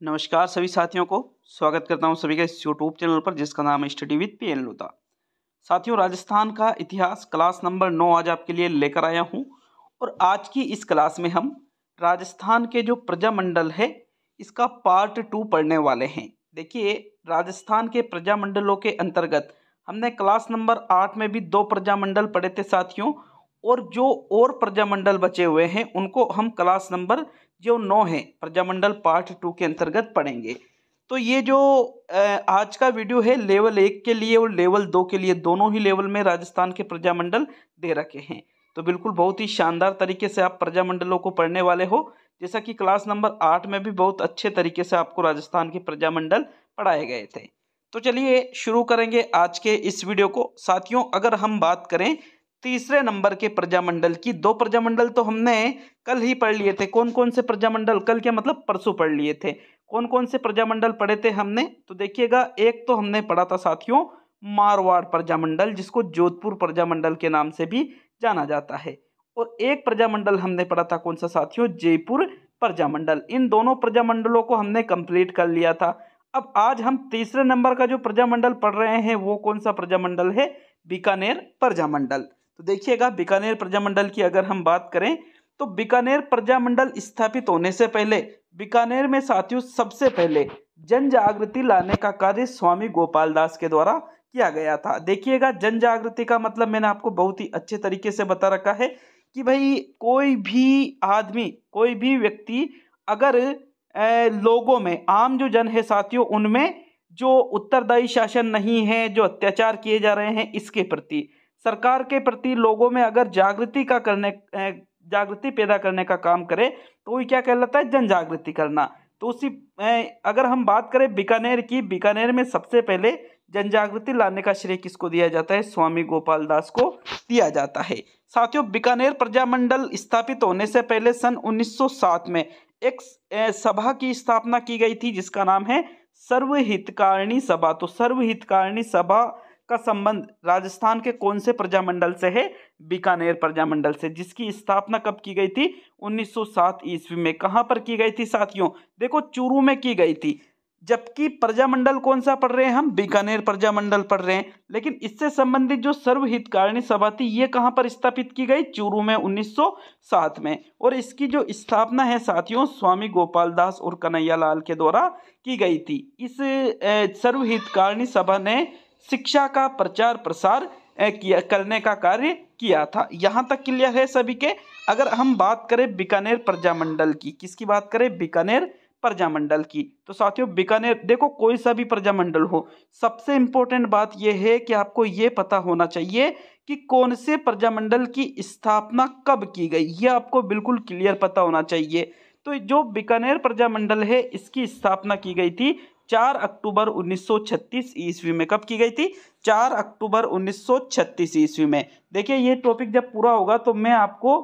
नमस्कार सभी साथियों को स्वागत करता हूं सभी का इस यूट्यूब चैनल पर जिसका नाम है स्टडी विद पीएन लूथा। साथियों, राजस्थान का इतिहास क्लास नंबर 9 आज आपके लिए लेकर आया हूं और आज की इस क्लास में हम राजस्थान के जो प्रजामंडल है इसका पार्ट 2 पढ़ने वाले हैं। देखिए, राजस्थान के प्रजामंडलों के अंतर्गत हमने क्लास नंबर 8 में भी 2 प्रजामंडल पढ़े थे साथियों, और जो और प्रजामंडल बचे हुए हैं उनको हम क्लास नंबर जो 9 है प्रजामंडल पार्ट 2 के अंतर्गत पढ़ेंगे। तो ये जो आज का वीडियो है लेवल 1 के लिए और लेवल 2 के लिए, दोनों ही लेवल में राजस्थान के प्रजामंडल दे रखे हैं। तो बिल्कुल बहुत ही शानदार तरीके से आप प्रजामंडलों को पढ़ने वाले हो, जैसा कि क्लास नंबर 8 में भी बहुत अच्छे तरीके से आपको राजस्थान के प्रजामंडल पढ़ाए गए थे। तो चलिए शुरू करेंगे आज के इस वीडियो को। साथियों, अगर हम बात करें तीसरे नंबर के प्रजामंडल की, 2 प्रजामंडल तो हमने कल ही पढ़ लिए थे। कौन कौन से प्रजामंडल? कल क्या मतलब परसों पढ़ लिए थे। कौन कौन से प्रजामंडल पढ़े थे हमने? तो देखिएगा, एक तो हमने पढ़ा था साथियों मारवाड़ प्रजामंडल, जिसको जोधपुर प्रजामंडल के नाम से भी जाना जाता है। और एक प्रजामंडल हमने पढ़ा था, कौन सा साथियों? जयपुर प्रजामंडल। इन दोनों प्रजामंडलों को हमने कंप्लीट कर लिया था। अब आज हम तीसरे नंबर का जो प्रजामंडल पढ़ रहे हैं वो कौन सा प्रजामंडल है? बीकानेर प्रजामंडल। तो देखिएगा, बीकानेर प्रजामंडल की अगर हम बात करें तो बीकानेर प्रजामंडल स्थापित होने से पहले बीकानेर में साथियों सबसे पहले जन जागृति लाने का कार्य स्वामी गोपाल दास के द्वारा किया गया था। देखिएगा, जन जागृति का मतलब मैंने आपको बहुत ही अच्छे तरीके से बता रखा है कि भाई कोई भी आदमी, कोई भी व्यक्ति अगर लोगों में, आम जो जन है साथियों, उनमें जो उत्तरदायी शासन नहीं है, जो अत्याचार किए जा रहे हैं, इसके प्रति, सरकार के प्रति लोगों में अगर जागृति पैदा करने का काम करे तो वही क्या कहलाता है? जन जागृति करना। तो उसी अगर हम बात करें बीकानेर की, बीकानेर में सबसे पहले जन जागृति लाने का श्रेय किसको दिया जाता है? स्वामी गोपाल दास को दिया जाता है। साथियों, बीकानेर प्रजामंडल स्थापित होने से पहले सन 1907 में एक सभा की स्थापना की गई थी जिसका नाम है सर्वहितकारिणी सभा। तो सर्वहितकारिणी सभा का संबंध राजस्थान के कौन से प्रजामंडल से है? बीकानेर प्रजामंडल से, जिसकी स्थापना कब की गई थी? 1907 ईस्वी में। कहां पर की गई थी साथियों? देखो, चूरू में की गई थी। जबकि प्रजामंडल कौन सा पढ़ रहे हैं हम? बीकानेर प्रजामंडल पढ़ रहे हैं। लेकिन इससे संबंधित जो सर्वहितकारिणी सभा थी ये कहां पर स्थापित की गई? चूरू में 1907 में। और इसकी जो स्थापना है साथियों स्वामी गोपाल दास और कन्हैयालाल के द्वारा की गई थी। इस सर्वहितकारिणी सभा ने शिक्षा का प्रचार प्रसार करने का कार्य किया था। यहाँ तक क्लियर है सभी के? अगर हम बात करें बीकानेर प्रजामंडल की, किसकी बात करें? बीकानेर प्रजामंडल की। तो साथियों, बीकानेर, देखो कोई सा भी प्रजामंडल हो, सबसे इंपॉर्टेंट बात यह है कि आपको ये पता होना चाहिए कि कौन से प्रजामंडल की स्थापना कब की गई, ये आपको बिल्कुल क्लियर पता होना चाहिए। तो जो बीकानेर प्रजामंडल है इसकी स्थापना की गई थी 4 अक्टूबर 1936 ईस्वी में। कब की गई थी? 4 अक्टूबर 1936 ईस्वी में। देखिए, ये टॉपिक जब पूरा होगा तो मैं आपको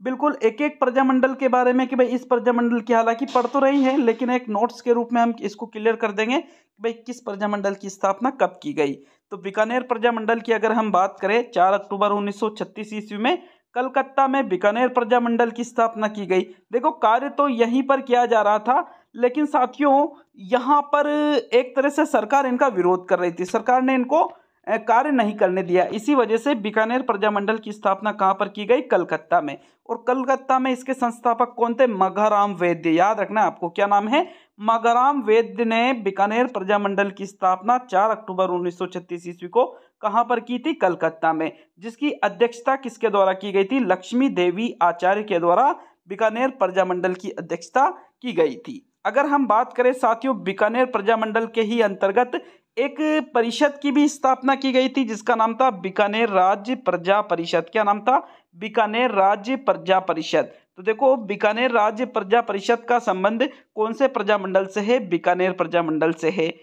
बिल्कुल एक एक प्रजामंडल के बारे में, कि भाई इस प्रजामंडल की, हालांकि पढ़ तो रही है लेकिन एक नोट्स के रूप में हम इसको क्लियर कर देंगे कि भाई किस प्रजामंडल की स्थापना कब की गई। तो बीकानेर प्रजामंडल की अगर हम बात करें 4 अक्टूबर 1936 ईस्वी में कलकत्ता में बीकानेर प्रजामंडल की स्थापना की गई। देखो, कार्य तो यहीं पर किया जा रहा था, लेकिन साथियों यहाँ पर एक तरह से सरकार इनका विरोध कर रही थी। सरकार ने इनको कार्य नहीं करने दिया। इसी वजह से बीकानेर प्रजामंडल की स्थापना कहाँ पर की गई? कलकत्ता में। और कलकत्ता में इसके संस्थापक कौन थे? मघाराम वैद्य। याद रखना आपको, क्या नाम है? मघाराम वैद्य ने बीकानेर प्रजामंडल की स्थापना 4 अक्टूबर 1936 ईस्वी को कहां पर की थी? कलकत्ता में। जिसकी अध्यक्षता किसके द्वारा की गई थी? लक्ष्मी देवी आचार्य के द्वारा बीकानेर प्रजामंडल की अध्यक्षता की गई थी। अगर हम बात करें साथियों, बीकानेर प्रजामंडल के ही अंतर्गत एक परिषद की भी स्थापना की गई थी जिसका नाम था बीकानेर राज्य प्रजा परिषद। क्या नाम था? बीकानेर राज्य प्रजा परिषद। तो देखो, बीकानेर राज्य प्रजा परिषद का संबंध कौन से प्रजामंडल से है? बीकानेर प्रजामंडल से है।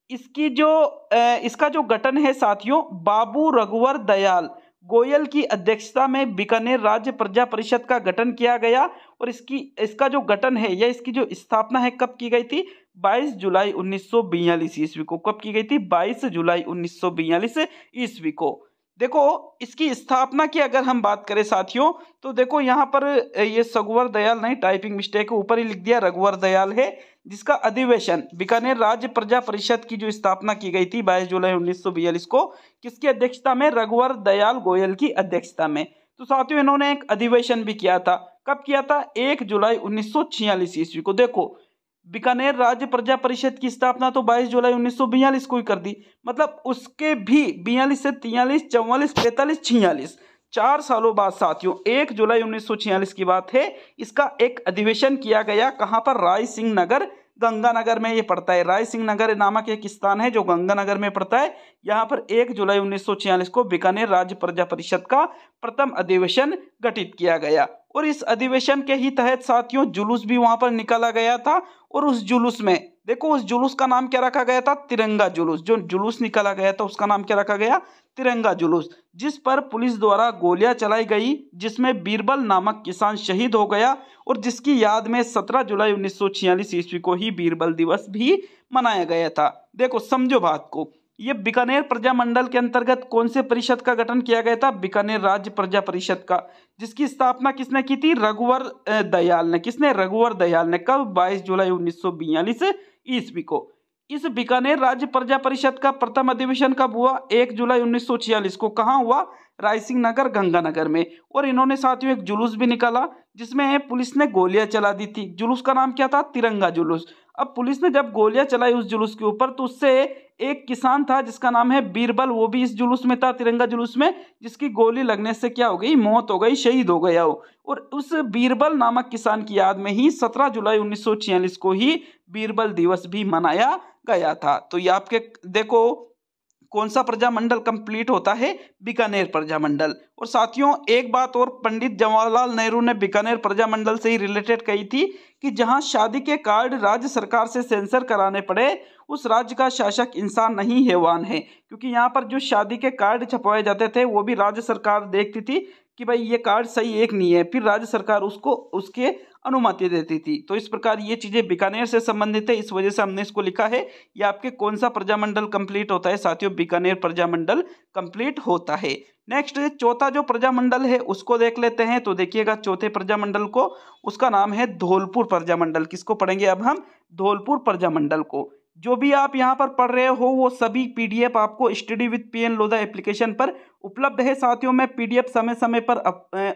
इसका जो गठन है साथियों, बाबू रघुवर दयाल गोयल की अध्यक्षता में बीकानेर राज्य प्रजा परिषद का गठन किया गया। और इसका जो गठन है या इसकी जो स्थापना है कब की गई थी? 22 जुलाई 1942 ईस्वी को। कब की गई थी? 22 जुलाई 1942 ईस्वी को। देखो इसकी स्थापना की अगर हम बात करें साथियों, तो देखो यहाँ पर ये सगुवर दयाल नहीं, टाइपिंग मिस्टेक है, ऊपर ही लिख दिया रघुवर दयाल है, जिसका अधिवेशन बीकानेर राज्य प्रजा परिषद की जो स्थापना की गई थी 22 जुलाई 1942 को, किसकी अध्यक्षता में? रघुवर दयाल गोयल की अध्यक्षता में। तो साथियों इन्होंने एक अधिवेशन भी किया था। कब किया था? 1 जुलाई 1946 ईस्वी को। देखो बीकानेर राज्य प्रजा परिषद की स्थापना तो 22 जुलाई 1942 को ही कर दी, मतलब उसके भी 42 से 43, 44, 45, 46 4 सालों बाद साथियों 1 जुलाई 1946 की बात है, इसका एक अधिवेशन किया गया। कहाँ पर? राय सिंह नगर, गंगानगर में ये पड़ता है। राय सिंह नगर नामक एक स्थान है जो गंगानगर में पड़ता है। यहाँ पर 1 जुलाई 1946 को बीकानेर राज्य प्रजा परिषद का प्रथम अधिवेशन गठित किया गया। और इस अधिवेशन के ही तहत साथियों जुलूस भी वहां पर निकाला गया था। और उस जुलूस में देखो, उस जुलूस का नाम क्या रखा गया था? तिरंगा जुलूस। जो जुलूस निकाला गया था उसका नाम क्या रखा गया? तिरंगा जुलूस, जिस पर पुलिस द्वारा गोलियां चलाई गई, जिसमें बीरबल नामक किसान शहीद हो गया और जिसकी याद में 17 जुलाई 1946 ईस्वी को ही बीरबल दिवस भी मनाया गया था। देखो समझो बात को, ये बीकानेर प्रजा मंडल के अंतर्गत कौन से परिषद का गठन किया गया था? बीकानेर राज्य प्रजा परिषद का, जिसकी स्थापना किसने की थी? रघुवर दयाल ने। किसने? रघुवर दयाल ने। कब? 22 जुलाई 1942 ईस्वी को। इस बीकानेर राज्य प्रजा परिषद का प्रथम अधिवेशन कब हुआ? 1 जुलाई 1946 को। कहाँ हुआ? रायसिंह नगर, गंगानगर में। और इन्होंने साथियों एक जुलूस भी निकाला जिसमें पुलिस ने गोलियां चला दी थी। जुलूस का नाम क्या था? तिरंगा जुलूस। अब पुलिस ने जब गोलियां चलाई उस जुलूस के ऊपर, तो उससे एक किसान था जिसका नाम है बीरबल, वो भी इस जुलूस में था, तिरंगा जुलूस में, जिसकी गोली लगने से क्या हो गई? मौत हो गई, शहीद हो गया वो। और उस बीरबल नामक किसान की याद में ही 17 जुलाई 1946 को ही बीरबल दिवस भी मनाया गया था। तो ये आपके देखो कौन सा प्रजामंडल कंप्लीट होता है? बीकानेर प्रजामंडल। और साथियों एक बात और, पंडित जवाहरलाल नेहरू ने बीकानेर प्रजामंडल से ही रिलेटेड कही थी कि जहां शादी के कार्ड राज्य सरकार से सेंसर कराने पड़े, उस राज्य का शासक इंसान नहीं हैवान है। क्योंकि यहाँ पर जो शादी के कार्ड छपवाए जाते थे वो भी राज्य सरकार देखती थी कि भाई ये कार्ड सही एक नहीं है, फिर राज्य सरकार उसको उसके अनुमति देती थी। तो इस प्रकार ये चीजें बीकानेर से संबंधित है, इस वजह से हमने इसको लिखा है। ये आपके कौन सा प्रजामंडल कंप्लीट होता है साथियों? बीकानेर प्रजामंडल कंप्लीट होता है। नेक्स्ट चौथा जो प्रजामंडल है उसको देख लेते हैं। तो देखिएगा चौथे प्रजामंडल को, उसका नाम है धौलपुर प्रजामंडल। किसको पढ़ेंगे अब हम? धौलपुर प्रजामंडल को। जो भी आप यहाँ पर पढ़ रहे हो वो सभी पीडीएफ आपको study with PN Lodha application पर उपलब्ध है साथियों। मैं पीडीएफ समय समय पर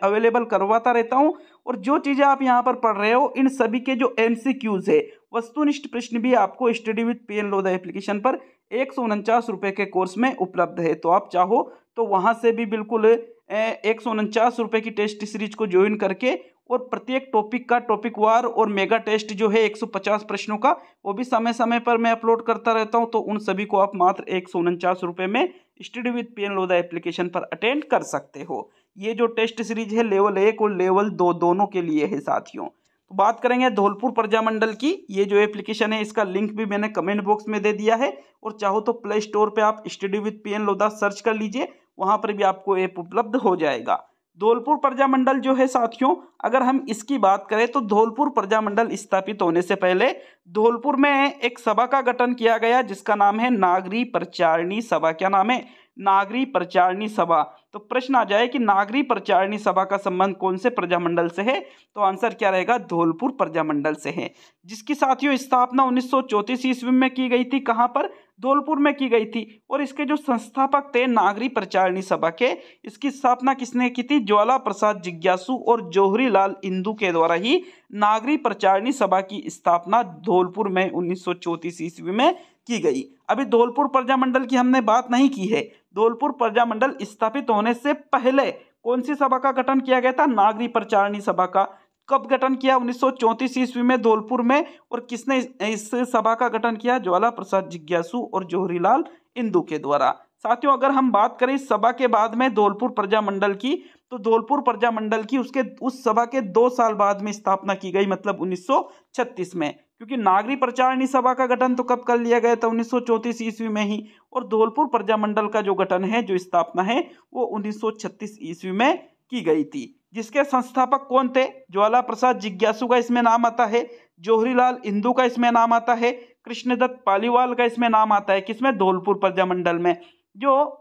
अवेलेबल करवाता रहता हूँ। और जो चीज़ें आप यहाँ पर पढ़ रहे हो इन सभी के जो एमसीक्यूज है, वस्तुनिष्ठ प्रश्न भी आपको study with PN Lodha application पर 149 रुपये के कोर्स में उपलब्ध है। तो आप चाहो तो वहाँ से भी बिल्कुल 149 रुपये की टेस्ट सीरीज को ज्वाइन करके, और प्रत्येक टॉपिक का टॉपिक वार और मेगा टेस्ट जो है 150 प्रश्नों का, वो भी समय समय पर मैं अपलोड करता रहता हूं। तो उन सभी को आप मात्र 149 रुपये में study with PN Lodha application पर अटेंड कर सकते हो। ये जो टेस्ट सीरीज है लेवल 1 और लेवल 2 दोनों के लिए है साथियों। तो बात करेंगे धौलपुर प्रजामंडल की। ये जो एप्लीकेशन है इसका लिंक भी मैंने कमेंट बॉक्स में दे दिया है, और चाहो तो प्ले स्टोर पर आप study with PN Lodha search कर लीजिए, वहां पर भी आपको ऐप उपलब्ध हो जाएगा। धौलपुर प्रजामंडल जो है साथियों, अगर हम इसकी बात करें तो धौलपुर प्रजामंडल स्थापित होने से पहले धौलपुर में एक सभा का गठन किया गया जिसका नाम है नागरी प्रचारणी सभा। क्या नाम है? नागरी प्रचारणी सभा। तो प्रश्न आ जाए कि नागरी प्रचारणी सभा का संबंध कौन से प्रजामंडल से है? तो आंसर क्या रहेगा? धौलपुर प्रजामंडल से है, जिसकी साथियों स्थापना 1934 ईस्वी में की गई थी। कहां पर? धौलपुर में की गई थी। और इसके जो संस्थापक थे नागरी प्रचारणी सभा के, इसकी स्थापना किसने की थी? ज्वाला प्रसाद जिज्ञासु और जौहरी लाल इंदू के द्वारा ही नागरी प्रचारणी सभा की स्थापना धौलपुर में 1934 ईस्वी में की गई। अभी धौलपुर प्रजामंडल की हमने बात नहीं की है। धौलपुर प्रजामंडल स्थापित होने से पहले कौन सी सभा का गठन किया गया था? नागरी प्रचारणी सभा का। कब गठन किया? 1934 ईस्वी में धौलपुर में। और किसने इस सभा का गठन किया? ज्वाला प्रसाद जिज्ञासु और जौहरी लाल इंदू के द्वारा। साथियों अगर हम बात करें इस सभा के बाद में धौलपुर प्रजामंडल की, तो धौलपुर प्रजामंडल की उसके उस सभा के 2 साल बाद में स्थापना की गई, मतलब 1936 में। क्योंकि नागरी प्रचारणी सभा का गठन तो कब कर लिया गया था? 1934 ईस्वी में ही। और धौलपुर प्रजामंडल का जो गठन है, जो स्थापना है, वो 1936 ईस्वी में की गई थी। जिसके संस्थापक कौन थे? ज्वाला प्रसाद जिज्ञासु का इसमें नाम आता है, जौहरी लाल इंदू का इसमें नाम आता है, कृष्णदत्त पालीवाल का इसमें नाम आता है। किसमें? धौलपुर प्रजामंडल में। जो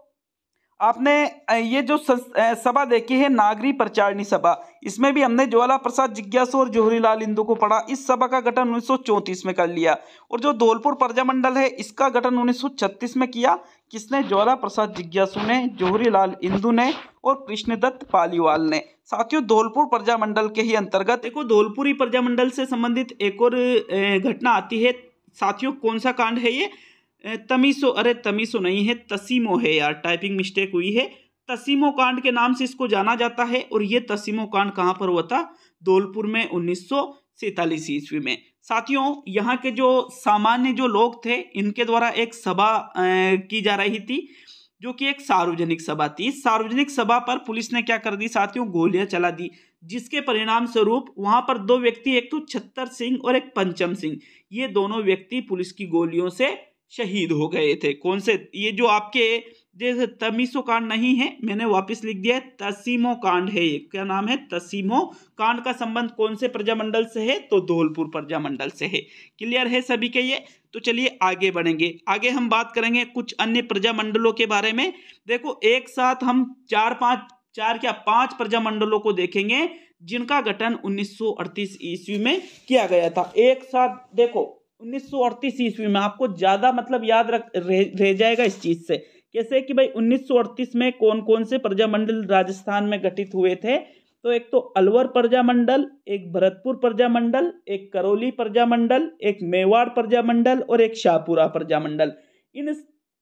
आपने ये जो सभा देखी है नागरी प्रचारणी सभा, इसमें भी हमने ज्वाला प्रसाद जिज्ञासु और जवाहरीलाल नेहरू को पढ़ा। इस सभा का गठन 1934 में कर लिया। और जो धौलपुर प्रजामंडल है इसका गठन 1936 में किया। किसने? ज्वाला प्रसाद जिज्ञासु ने, जवाहरीलाल नेहरू ने और कृष्णदत्त पालीवाल ने। साथियों, धौलपुर प्रजामंडल के ही अंतर्गत देखो धौलपुरी प्रजामंडल से संबंधित एक और घटना आती है। साथियों, कौन सा कांड है ये? तमीसो, अरे तमीसो नहीं है, तसीमो है यार, टाइपिंग मिस्टेक हुई है। तसीमो कांड के नाम से इसको जाना जाता है। और ये तसीमो कांड कहाँ पर हुआ था? धौलपुर में 1947 ईस्वी में। साथियों, यहाँ के जो सामान्य जो लोग थे इनके द्वारा एक सभा की जा रही थी, जो कि एक सार्वजनिक सभा थी। इस सार्वजनिक सभा पर पुलिस ने क्या कर दी साथियों? गोलियां चला दी, जिसके परिणाम स्वरूप वहां पर दो व्यक्ति, एक तो छत्तर सिंह और एक पंचम सिंह, ये दोनों व्यक्ति पुलिस की गोलियों से शहीद हो गए थे। कौन से? ये जो आपके जैसे तमीसो कांड नहीं है, मैंने वापस लिख दिया है, तसीमो कांड है। ये क्या नाम है? तसीमो कांड का संबंध कौन से प्रजामंडल से है? तो धौलपुर प्रजामंडल से है। क्लियर है सभी के ये? तो चलिए आगे बढ़ेंगे। आगे हम बात करेंगे कुछ अन्य प्रजामंडलों के बारे में। देखो, एक साथ हम पांच प्रजामंडलों को देखेंगे जिनका गठन 1938 ईस्वी में किया गया था। एक साथ देखो 1938 ईस्वी में, आपको ज्यादा मतलब याद रह जाएगा इस चीज से। कैसे कि भाई 1938 में कौन कौन से प्रजामंडल राजस्थान में गठित हुए थे? तो एक तो अलवर प्रजामंडल, एक भरतपुर प्रजामंडल, एक करौली प्रजामंडल, एक मेवाड़ प्रजामंडल और एक शाहपुरा प्रजामंडल। इन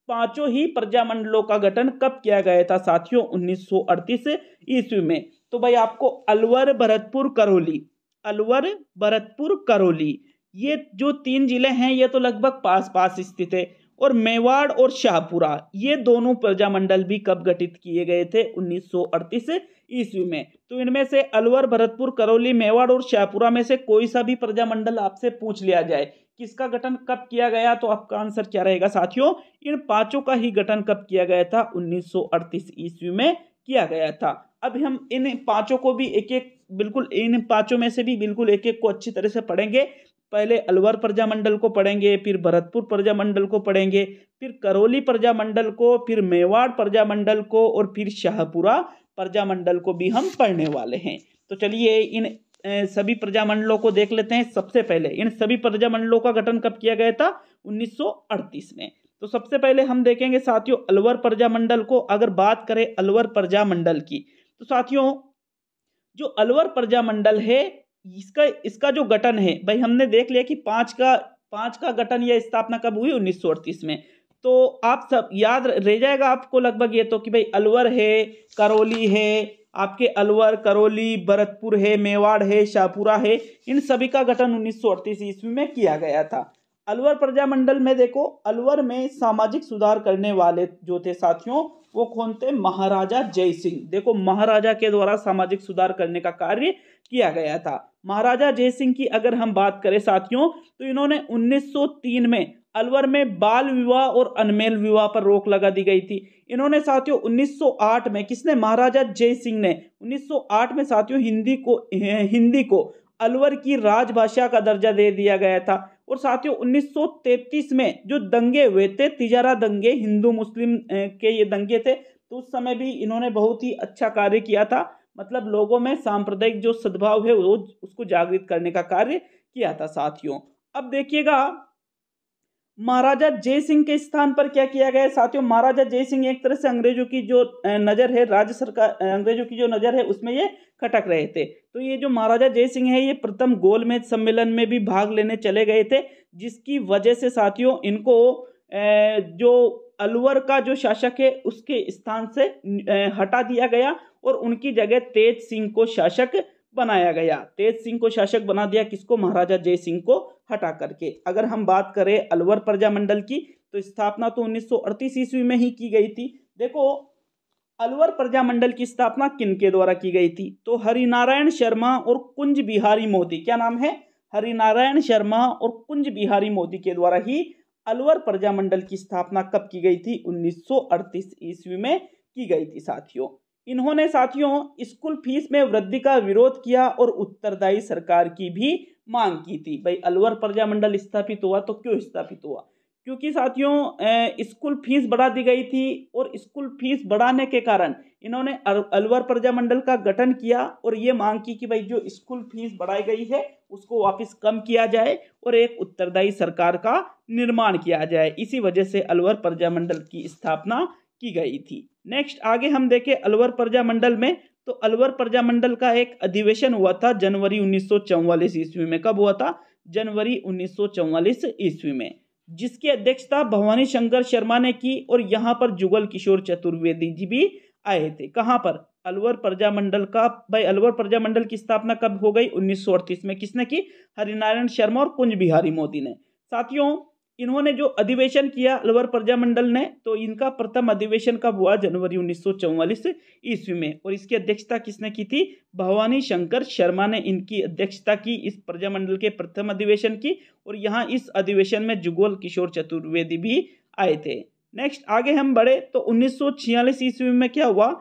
पांचों ही प्रजामंडलों का गठन कब किया गया था साथियों? 1938 ईस्वी में। तो भाई आपको अलवर, भरतपुर, करौली, अलवर, भरतपुर, करौली, ये जो तीन जिले हैं ये तो लगभग पास पास स्थित है। और मेवाड़ और शाहपुरा, ये दोनों प्रजामंडल भी कब गठित किए गए थे? 1938 ईस्वी में। तो इनमें से अलवर, भरतपुर, करौली, मेवाड़ और शाहपुरा में से कोई सा भी प्रजामंडल आपसे पूछ लिया जाए किसका गठन कब किया गया, तो आपका आंसर क्या रहेगा साथियों? इन पांचों का ही गठन कब किया गया था? 1938 ईस्वी में किया गया था। अब हम इन पांचों को भी एक एक, बिल्कुल इन पांचों में से भी बिल्कुल एक एक को अच्छी तरह से पढ़ेंगे। पहले अलवर प्रजामंडल को पढ़ेंगे, फिर भरतपुर प्रजामंडल को पढ़ेंगे, फिर करौली प्रजामंडल को, फिर मेवाड़ प्रजामंडल को और फिर शाहपुरा प्रजामंडल को भी हम पढ़ने वाले हैं। तो चलिए इन सभी प्रजामंडलों को देख लेते हैं। सबसे पहले इन सभी प्रजामंडलों का गठन कब किया गया था? 1938 में। तो सबसे पहले हम देखेंगे साथियों अलवर प्रजामंडल को। अगर बात करें अलवर प्रजामंडल की, तो साथियों जो अलवर प्रजामंडल है इसका जो गठन है, भाई हमने देख लिया कि पांच का गठन या स्थापना कब हुई? 1938 में। तो आप सब याद रह जाएगा आपको लगभग ये तो कि भाई अलवर है, करौली है, आपके अलवर, करौली, भरतपुर है, मेवाड़ है, शाहपुरा है, इन सभी का गठन 1938 ईस्वी में किया गया था। अलवर प्रजामंडल में देखो, अलवर में सामाजिक सुधार करने वाले जो थे साथियों वो कौन थे? महाराजा जय सिंह। देखो, महाराजा के द्वारा सामाजिक सुधार करने का कार्य किया गया था। महाराजा जय सिंह की अगर हम बात करें साथियों, तो इन्होंने 1903 में अलवर में बाल विवाह और अनमेल विवाह पर रोक लगा दी गई थी। इन्होंने साथियों 1908 में, किसने? महाराजा जय सिंह ने 1908 में साथियों हिंदी को अलवर की राजभाषा का दर्जा दे दिया गया था। और साथियों 1933 में जो दंगे हुए थे, तिजारा दंगे, हिंदू मुस्लिम के ये दंगे थे, तो उस समय भी इन्होंने बहुत ही अच्छा कार्य किया था। मतलब लोगों में सांप्रदायिक जो सद्भाव है वो उसको जागृत करने का कार्य किया था साथियों। अब देखिएगा महाराजा जय सिंह के स्थान पर क्या किया गया साथियों? महाराजा जय सिंह एक तरह से अंग्रेजों की जो नजर है, राज्य सरकार अंग्रेजों की जो नजर है उसमें ये खटक रहे थे। तो ये जो महाराजा जय सिंह है ये प्रथम गोलमेज सम्मेलन में भी भाग लेने चले गए थे, जिसकी वजह से साथियों इनको जो अलवर का जो शासक है उसके स्थान से हटा दिया गया और उनकी जगह तेज सिंह को शासक बनाया गया। तेज सिंह को शासक बना दिया, किसको? महाराजा जय सिंह को हटा करके। अगर हम बात करें अलवर प्रजामंडल की, तो स्थापना तो 1938 ईस्वी में ही की गई थी। देखो अलवर प्रजामंडल की स्थापना किनके द्वारा की गई थी? तो हरिनारायण शर्मा और कुंज बिहारी मोदी। क्या नाम है? हरिनारायण शर्मा और कुंज बिहारी मोदी के द्वारा ही अलवर प्रजामंडल की स्थापना कब की गई थी? 1938 ईस्वी में की गई थी साथियों। इन्होंने साथियों स्कूल फीस में वृद्धि का विरोध किया और उत्तरदायी सरकार की भी मांग की थी। भाई अलवर प्रजामंडल स्थापित हुआ तो क्यों स्थापित हुआ? क्योंकि साथियों स्कूल फीस बढ़ा दी गई थी और स्कूल फीस बढ़ाने के कारण इन्होंने अलवर प्रजामंडल का गठन किया और ये मांग की कि भाई जो स्कूल फीस बढ़ाई गई है उसको वापस कम किया जाए और एक उत्तरदायी सरकार का निर्माण किया जाए। इसी वजह से अलवर प्रजामंडल की स्थापना की गई थी। नेक्स्ट आगे हम देखें अलवर प्रजामंडल में, तो अलवर प्रजामंडल का एक अधिवेशन हुआ था जनवरी 1944 ईस्वी में। कब हुआ था? जनवरी 1944 ईस्वी में, जिसकी अध्यक्षता भवानी शंकर शर्मा ने की और यहाँ पर जुगल किशोर चतुर्वेदी जी भी आए थे। कहाँ पर? अलवर प्रजामंडल का। भाई अलवर प्रजामंडल की स्थापना कब हो गई? 1938 में। किसने की? हरिनारायण शर्मा और कुंज बिहारी मोदी ने। साथियों इन्होंने जो अधिवेशन किया अलवर प्रजामंडल ने, तो इनका प्रथम अधिवेशन कब हुआ? जनवरी 1944 ईस्वी में। और इसकी अध्यक्षता किसने की थी? भवानी शंकर शर्मा ने इनकी अध्यक्षता की इस प्रजामंडल के प्रथम अधिवेशन की। और यहाँ इस अधिवेशन में जुगल किशोर चतुर्वेदी भी आए थे। नेक्स्ट आगे हम बढ़े तो 1946 ईस्वी में क्या हुआ?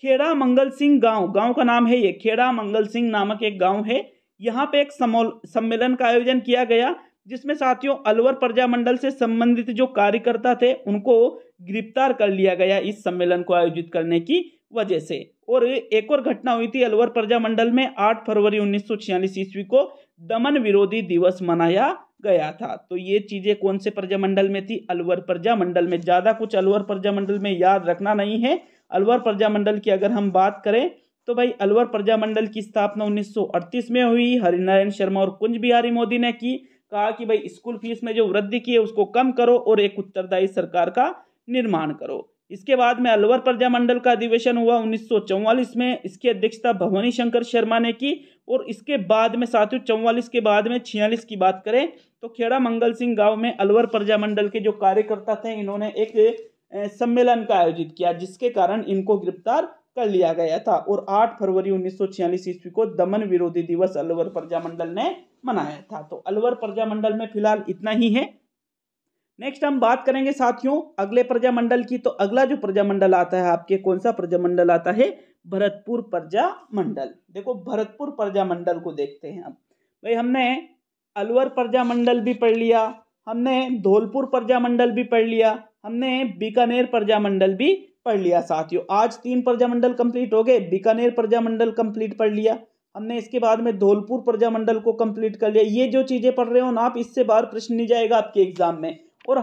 खेड़ा मंगल सिंह गांव का नाम है ये, खेड़ा मंगल सिंह नामक एक गांव है। यहाँ पे एक सम्मेलन का आयोजन किया गया, जिसमें साथियों अलवर प्रजामंडल से संबंधित जो कार्यकर्ता थे उनको गिरफ्तार कर लिया गया इस सम्मेलन को आयोजित करने की वजह से। और एक और घटना हुई थी अलवर प्रजामंडल में, 8 फरवरी 1946 ईस्वी को दमन विरोधी दिवस मनाया गया था। तो ये चीजें कौन से प्रजामंडल में थी? अलवर प्रजामंडल में। ज्यादा कुछ अलवर प्रजामंडल में याद रखना नहीं है। अलवर प्रजामंडल की अगर हम बात करें तो भाई अलवर प्रजामंडल की स्थापना 1938 में हुई। हरिनारायण शर्मा और कुंज बिहारी मोदी ने की। कहा कि भाई स्कूल फीस में जो वृद्धि की है उसको कम करो और एक उत्तरदायी सरकार का निर्माण करो। इसके बाद में अलवर प्रजामंडल का अधिवेशन हुआ 1944 में। इसकी अध्यक्षता भवानी शंकर शर्मा ने की। और इसके बाद में साथियों 44 के बाद में 46 की बात करें तो खेड़ा मंगल सिंह गांव में अलवर प्रजामंडल के जो कार्यकर्ता थे इन्होंने एक सम्मेलन का आयोजित किया, जिसके कारण इनको गिरफ्तार कर लिया गया था। और 8 फरवरी 1946 ईस्वी को दमन विरोधी दिवस अलवर प्रजामंडल ने मनाया था। तो अलवर प्रजामंडल में फिलहाल इतना ही है। नेक्स्ट हम बात करेंगे साथियों अगले प्रजामंडल की। तो अगला जो प्रजामंडल आता है आपके, कौन सा प्रजामंडल आता है? भरतपुर प्रजामंडल। देखो भरतपुर प्रजामंडल को देखते हैं अब। भाई हमने अलवर प्रजामंडल भी पढ़ लिया, हमने धौलपुर प्रजामंडल भी पढ़ लिया, हमने बीकानेर प्रजामंडल भी पढ़ लिया। साथियों आज 3 प्रजामंडल कंप्लीट हो गए। बीकानेर प्रजामंडल कंप्लीट पढ़ लिया हमने, इसके बाद में धौलपुर प्रजामंडल को कंप्लीट कर लिया। ये जो चीजें पढ़ रहे हो ना आप, इससे बाहर प्रश्न नहीं जाएगा आपके एग्जाम में। और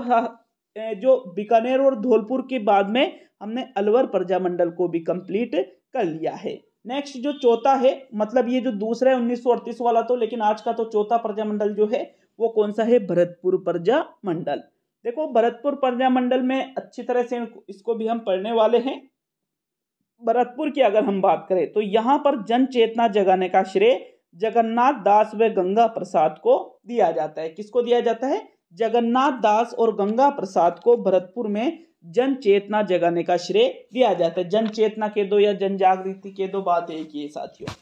जो बीकानेर और धौलपुर के बाद में हमने अलवर प्रजामंडल को भी कंप्लीट कर लिया है। नेक्स्ट जो चौथा है, मतलब ये जो दूसरा है 1938 वाला तो, लेकिन आज का तो चौथा प्रजामंडल जो है वो कौन सा है? भरतपुर प्रजामंडल। देखो भरतपुर प्रजामंडल में अच्छी तरह से इसको भी हम पढ़ने वाले हैं। भरतपुर की अगर हम बात करें तो यहाँ पर जन चेतना जगाने का श्रेय जगन्नाथ दास व गंगा प्रसाद को दिया जाता है। किसको दिया जाता है? जगन्नाथ दास और गंगा प्रसाद को भरतपुर में जन चेतना जगाने का श्रेय दिया जाता है। जन चेतना के दो या जन जागृति के दो बात एक ही है साथियों।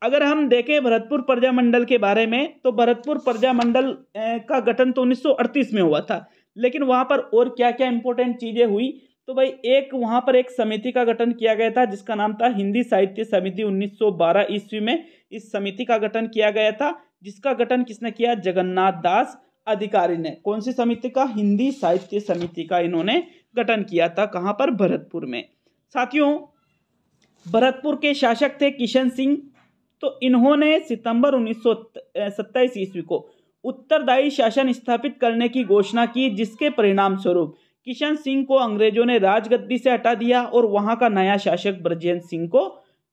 अगर हम देखें भरतपुर प्रजामंडल के बारे में तो भरतपुर प्रजामंडल का गठन तो 1938 में हुआ था, लेकिन वहां पर और क्या क्या इंपॉर्टेंट चीजें हुई? तो भाई एक वहां पर एक समिति का गठन किया गया था जिसका नाम था हिंदी साहित्य समिति। 1912 ईस्वी में इस समिति का गठन किया गया था, जिसका गठन किसने किया? जगन्नाथ दास अधिकारी ने। कौन सी समिति का? हिंदी साहित्य समिति का इन्होंने गठन किया था। कहां पर? भरतपुर में। साथियों भरतपुर के शासक थे किशन सिंह। तो इन्होंने सितंबर 1927 ईस्वी को उत्तरदायी शासन स्थापित करने की घोषणा की, जिसके परिणाम स्वरूप किशन सिंह को अंग्रेजों ने राजगद्दी से हटा दिया और वहां का नया शासक ब्रजेंद्र सिंह को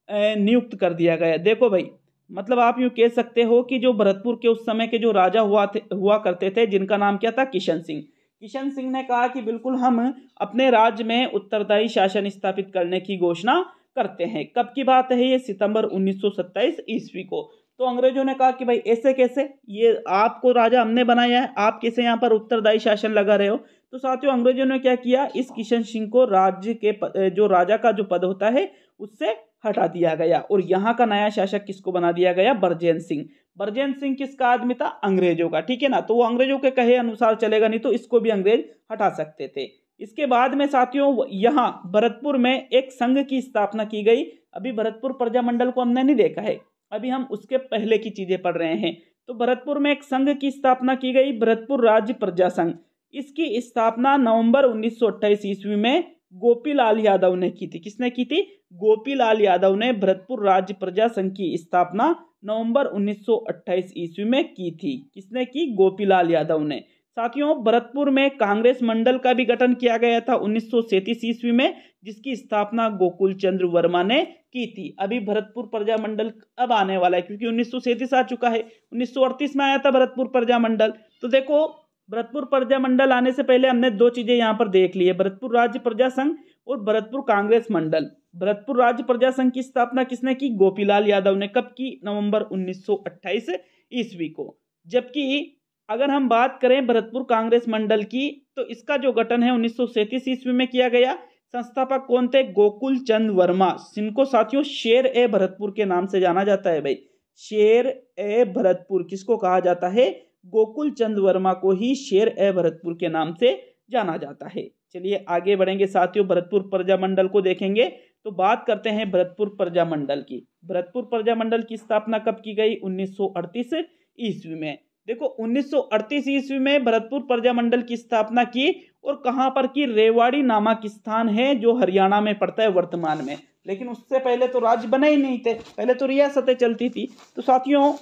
नियुक्त कर दिया गया। देखो भाई मतलब आप यूं कह सकते हो कि जो भरतपुर के उस समय के जो राजा हुआ करते थे, जिनका नाम क्या था? किशन सिंह। किशन सिंह ने कहा कि बिल्कुल हम अपने राज्य में उत्तरदायी शासन स्थापित करने की घोषणा करते हैं। कब की बात है ये? सितंबर 1927 ईस्वी को। तो अंग्रेजों ने कहा कि भाई ऐसे कैसे, ये आपको राजा हमने बनाया है, आप कैसे यहाँ पर उत्तरदायी शासन लगा रहे हो? तो साथियों अंग्रेजों ने क्या किया? इस किशन सिंह को राज्य के जो राजा का जो पद होता है उससे हटा दिया गया और यहाँ का नया शासक किसको बना दिया गया? ब्रजेंद्र सिंह। ब्रजेंद्र सिंह किसका आदमी था? अंग्रेजों का। ठीक है ना, तो वो अंग्रेजों के कहे अनुसार चलेगा, नहीं तो इसको भी अंग्रेज हटा सकते थे। इसके बाद में साथियों यहाँ भरतपुर में एक संघ की स्थापना की गई। अभी भरतपुर प्रजामंडल को हमने नहीं देखा है, अभी हम उसके पहले की चीजें पढ़ रहे हैं। तो भरतपुर में एक संघ की स्थापना की गई, भरतपुर राज्य प्रजा संघ। इसकी स्थापना नवंबर 1928 ईस्वी में गोपीलाल यादव ने की थी। किसने की थी? गोपीलाल यादव ने भरतपुर राज्य प्रजा संघ की स्थापना नवंबर 1928 ईस्वी में की थी। किसने की? गोपीलाल यादव ने। साथियों, भरतपुर में कांग्रेस मंडल का भी गठन किया गया था 1937 ईस्वी में, जिसकी स्थापना गोकुल चंद्र वर्मा ने की थी। अभी भरतपुर प्रजा मंडल अब आने वाला है, क्योंकि 1937 आ चुका है, 1938 में आया था भरतपुर प्रजा मंडल। तो देखो, भरतपुर प्रजा मंडल आने से पहले हमने दो चीजें यहाँ पर देख ली है, भरतपुर राज्य प्रजा संघ और भरतपुर कांग्रेस मंडल। भरतपुर राज्य प्रजा संघ की स्थापना किसने की? गोपीलाल यादव ने। कब की? नवंबर 1928 ईस्वी को। जबकि अगर हम बात करें भरतपुर कांग्रेस मंडल की, तो इसका जो गठन है 1937 ईस्वी में किया गया। संस्थापक कौन थे? गोकुल चंद वर्मा, जिनको साथियों शेर ए भरतपुर के नाम से जाना जाता है। भाई, शेर ए भरतपुर किसको कहा जाता है? गोकुल चंद वर्मा को ही शेर ए भरतपुर के नाम से जाना जाता है। चलिए आगे बढ़ेंगे साथियों, भरतपुर प्रजा मंडल को देखेंगे। तो बात करते हैं भरतपुर प्रजा मंडल की। भरतपुर प्रजा मंडल की स्थापना कब की गई? 1938 ईस्वी में। देखो, 1938 ईस्वी में भरतपुर प्रजा मंडल की स्थापना की, और कहां पर की? रेवाड़ी नामक स्थान है जो हरियाणा में पड़ता है वर्तमान में। लेकिन उससे पहले तो राज्य बने ही नहीं थे, पहले तो रियासतें चलती थी। तो साथियों,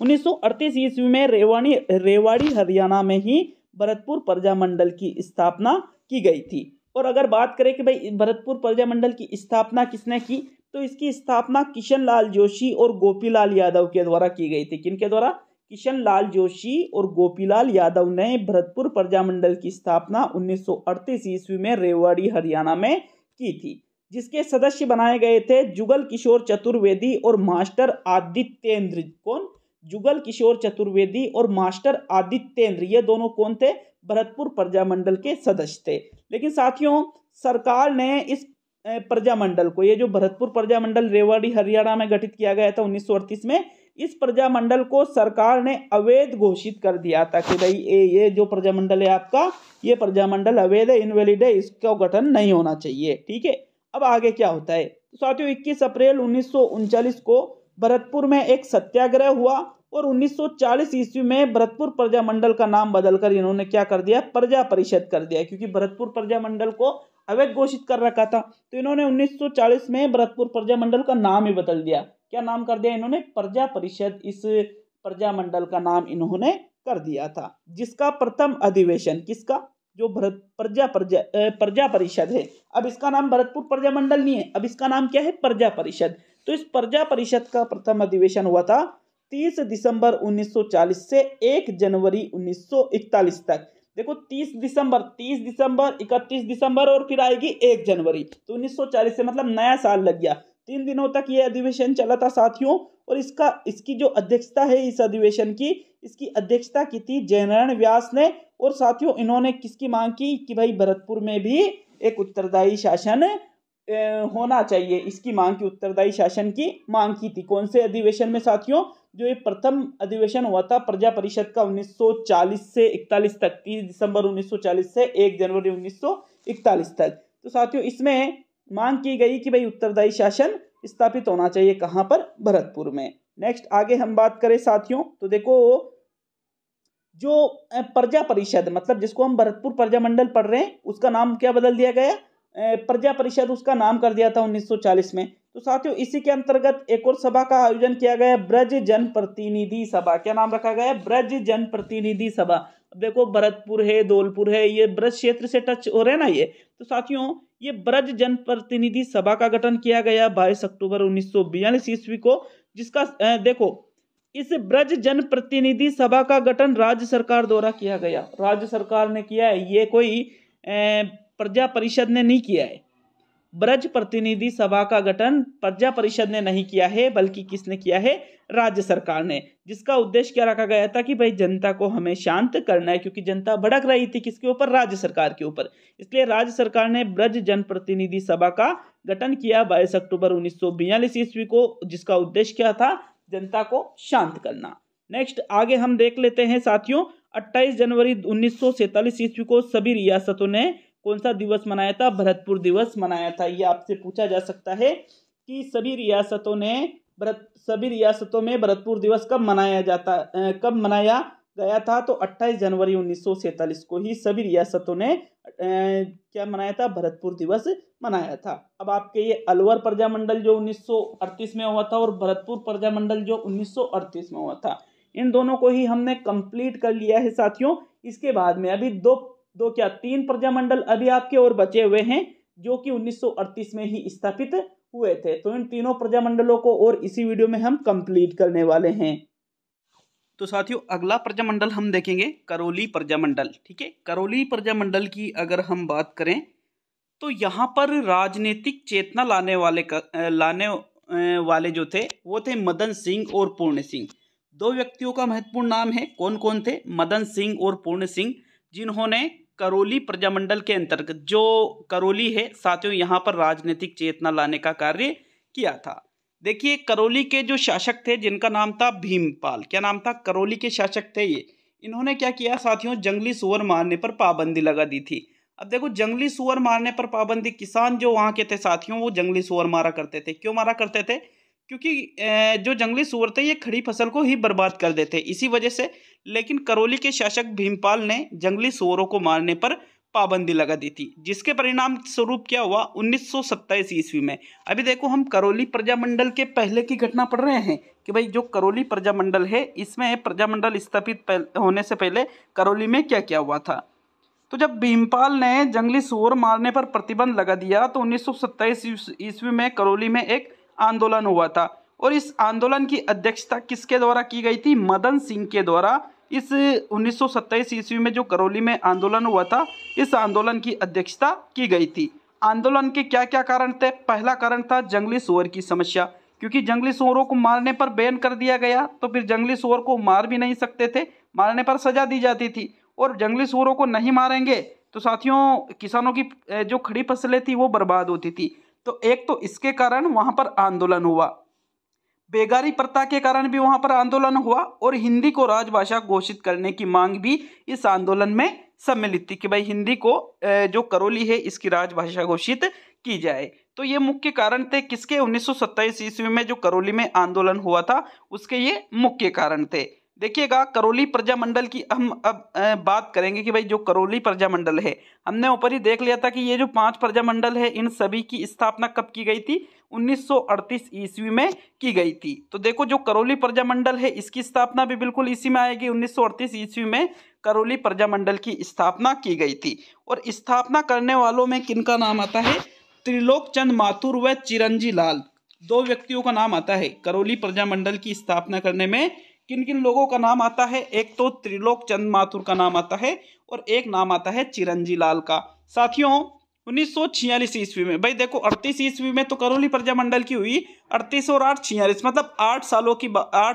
1938 ईस्वी में रेवाड़ी हरियाणा में ही भरतपुर प्रजा मंडल की स्थापना की गई थी। और अगर बात करें कि भाई भरतपुर प्रजा मंडल की स्थापना किसने की, तो इसकी स्थापना किशन लाल जोशी और गोपीलाल यादव के द्वारा की गई थी। किनके द्वारा? किशन लाल जोशी और गोपीलाल यादव ने भरतपुर प्रजा मंडल की स्थापना 1938 ईस्वी में रेवाड़ी हरियाणा में की थी, जिसके सदस्य बनाए गए थे जुगल किशोर चतुर्वेदी और मास्टर आदित्येंद्र। कौन? जुगल किशोर चतुर्वेदी और मास्टर आदित्येंद्र, ये दोनों कौन थे? भरतपुर प्रजा मंडल के सदस्य थे। लेकिन साथियों, सरकार ने इस प्रजा मंडल को, ये जो भरतपुर प्रजा मंडल रेवाड़ी हरियाणा में गठित किया गया था 1938 में, इस प्रजा मंडल को सरकार ने अवैध घोषित कर दिया था कि भाई ये जो प्रजा मंडल है आपका, ये प्रजा मंडल अवैध है, इनवैलिड है, इसका गठन नहीं होना चाहिए। ठीक है, अब आगे क्या होता है? तो साथियों, 21 अप्रैल 1939 को भरतपुर में एक सत्याग्रह हुआ, और 1940 ईस्वी में भरतपुर प्रजा मंडल का नाम बदलकर इन्होंने क्या कर दिया? प्रजा परिषद कर दिया, क्योंकि भरतपुर प्रजा मंडल को अवैध घोषित कर रखा था। तो इन्होंने 1940 में भरतपुर प्रजा मंडल का नाम ही बदल दिया। क्या नाम कर दिया इन्होंने? प्रजा परिषद। इस प्रजा मंडल का नाम इन्होंने कर दिया था, जिसका प्रथम अधिवेशन किसका? जो प्रजा परिषद है। अब इसका नाम भरतपुर प्रजा मंडल नहीं है, अब इसका नाम क्या है? प्रजा परिषद। तो इस प्रजा परिषद का प्रथम अधिवेशन हुआ था 30 दिसंबर 1940 से 1 जनवरी 1941 तक। देखो, 30 दिसंबर, 31 दिसंबर और फिर आएगी 1 जनवरी। तो 1940 से मतलब नया साल लग गया। 3 दिनों तक ये अधिवेशन चला था साथियों। और इसकी जो अध्यक्षता है इस अधिवेशन की, इसकी अध्यक्षता की थी जयनारायण व्यास ने। और साथियों, इन्होंने किसकी मांग की? कि भाई भरतपुर में भी एक उत्तरदायी शासन होना चाहिए। इसकी मांग की, उत्तरदायी शासन की मांग की थी। कौन से अधिवेशन में साथियों? जो ये प्रथम अधिवेशन हुआ था प्रजा परिषद का 1940 से 41 तक, 30 दिसंबर 1940 से 1 जनवरी 1941 तक। तो साथियों, इसमें मांग की गई कि भाई उत्तरदायी शासन स्थापित होना चाहिए। कहां पर? भरतपुर में। नेक्स्ट आगे हम बात करें साथियों, तो देखो, जो प्रजा परिषद, मतलब जिसको हम भरतपुर प्रजा मंडल पढ़ रहे हैं, उसका नाम क्या बदल दिया गया? प्रजा परिषद उसका नाम कर दिया था 1940 में। तो साथियों, इसी के अंतर्गत एक और सभा का आयोजन किया गया, ब्रज जन प्रतिनिधि सभा। क्या नाम रखा गया? ब्रज जन प्रतिनिधि सभा। अब देखो, भरतपुर है, धौलपुर है, ये ब्रज क्षेत्र से टच हो रहे हैं ना ये। तो साथियों, ये ब्रज जन प्रतिनिधि सभा का गठन किया गया 22 अक्टूबर 1942 ईस्वी को, जिसका देखो, इस ब्रज जन प्रतिनिधि सभा का गठन राज्य सरकार द्वारा किया गया। राज्य सरकार ने किया है, ये कोई प्रजा परिषद ने नहीं किया है। ब्रज प्रतिनिधि सभा का गठन प्रजा परिषद ने नहीं किया है, बल्कि किसने किया है? राज्य सरकार ने। जिसका उद्देश्य क्या रखा गया था? कि भाई जनता को हमें शांत करना है, क्योंकि जनता भड़क रही थी किसके ऊपर? राज्य सरकार के ऊपर। इसलिए राज्य सरकार ने ब्रज जन प्रतिनिधि सभा का गठन किया 22 अक्टूबर 1942 ईस्वी को, जिसका उद्देश्य क्या था? जनता को शांत करना। नेक्स्ट आगे हम देख लेते हैं साथियों, 28 जनवरी 1947 ईस्वी को सभी रियासतों ने कौन सा दिवस मनाया था? भरतपुर दिवस मनाया था। ये आपसे पूछा जा सकता है कि सभी रियासतों में भरतपुर दिवस कब मनाया गया था, तो 28 जनवरी 1947 को ही सभी रियासतों ने क्या मनाया था, भरतपुर दिवस मनाया था। अब आपके ये अलवर प्रजामंडल जो 1938 में हुआ था और भरतपुर प्रजामंडल जो 1938 में हुआ था, इन दोनों को ही हमने कंप्लीट कर लिया है साथियों। इसके बाद में अभी तीन प्रजामंडल अभी आपके और बचे हुए हैं जो कि 1938 में ही स्थापित हुए थे। तो इन तीनों प्रजामंडलों को और इसी वीडियो में हम कंप्लीट करने वाले हैं। तो साथियों अगला प्रजामंडल हम देखेंगे करौली प्रजामंडल। ठीक है, करौली प्रजामंडल की अगर हम बात करें तो यहाँ पर राजनीतिक चेतना लाने वाले जो थे वो थे मदन सिंह और पूर्ण सिंह। दो व्यक्तियों का महत्वपूर्ण नाम है। कौन कौन थे? मदन सिंह और पूर्ण सिंह, जिन्होंने करौली प्रजामंडल के अंतर्गत जो करौली है साथियों, यहाँ पर राजनीतिक चेतना लाने का कार्य किया था। देखिए करौली के जो शासक थे जिनका नाम था भीमपाल। क्या नाम था? करौली के शासक थे ये। इन्होंने क्या किया साथियों, जंगली सुअर मारने पर पाबंदी लगा दी थी। अब देखो जंगली सुअर मारने पर पाबंदी, किसान जो वहाँ के थे साथियों वो जंगली सुअर मारा करते थे। क्यों मारा करते थे? क्योंकि जो जंगली सुअर थे ये खड़ी फसल को ही बर्बाद कर देते, इसी वजह से। लेकिन करौली के शासक भीमपाल ने जंगली सुअरों को मारने पर पाबंदी लगा दी थी, जिसके परिणाम स्वरूप क्या हुआ 1927 ईस्वी में। अभी देखो हम करौली प्रजामंडल के पहले की घटना पढ़ रहे हैं कि भाई जो करौली प्रजामंडल है इसमें प्रजामंडल स्थापित होने से पहले करौली में क्या क्या हुआ था। तो जब भीमपाल ने जंगली सुअर मारने पर प्रतिबंध लगा दिया तो 1927 ईस्वी में करौली में एक आंदोलन हुआ था, और इस आंदोलन की अध्यक्षता किसके द्वारा की गई थी? मदन सिंह के द्वारा। इस 1927 ईस्वी में जो करौली में आंदोलन हुआ था, इस आंदोलन की अध्यक्षता की गई थी। आंदोलन के क्या क्या कारण थे? पहला कारण था जंगली सुअर की समस्या, क्योंकि जंगली सुअरों को मारने पर बैन कर दिया गया, तो फिर जंगली सुअर को मार भी नहीं सकते थे, मारने पर सजा दी जाती थी। और जंगली सुअरों को नहीं मारेंगे तो साथियों किसानों की जो खड़ी फसलें थी वो बर्बाद होती थी। तो एक तो इसके कारण वहां पर आंदोलन हुआ, बेगारी प्रथा के कारण भी वहां पर आंदोलन हुआ, और हिंदी को राजभाषा घोषित करने की मांग भी इस आंदोलन में सम्मिलित थी कि भाई हिंदी को जो करौली है इसकी राजभाषा घोषित की जाए। तो ये मुख्य कारण थे किसके? 1927 ईस्वी में जो करौली में आंदोलन हुआ था उसके ये मुख्य कारण थे। देखिएगा करौली प्रजामंडल की हम अब बात करेंगे कि भाई जो करौली प्रजामंडल है, हमने ऊपर ही देख लिया था कि ये जो 5 प्रजामंडल है इन सभी की स्थापना कब की गई थी? 1938 ईस्वी में की गई थी। तो देखो जो करौली प्रजामंडल है इसकी स्थापना भी बिल्कुल इसी में आएगी। 1938 ईस्वी में करौली प्रजामंडल की स्थापना की गई थी, और स्थापना करने वालों में किनका नाम आता है? त्रिलोक चंद माथुर व चिरंजी लाल, दो व्यक्तियों का नाम आता है। करौली प्रजामंडल की स्थापना करने में किन किन लोगों का नाम आता है? एक तो त्रिलोक चंद माथुर का नाम आता है, और एक नाम आता है चिरंजी लाल का। साथियों 1946 ईस्वी में, भाई देखो 38 ईस्वी में तो करौली प्रजामंडल की हुई, 38 और 8 46, मतलब 8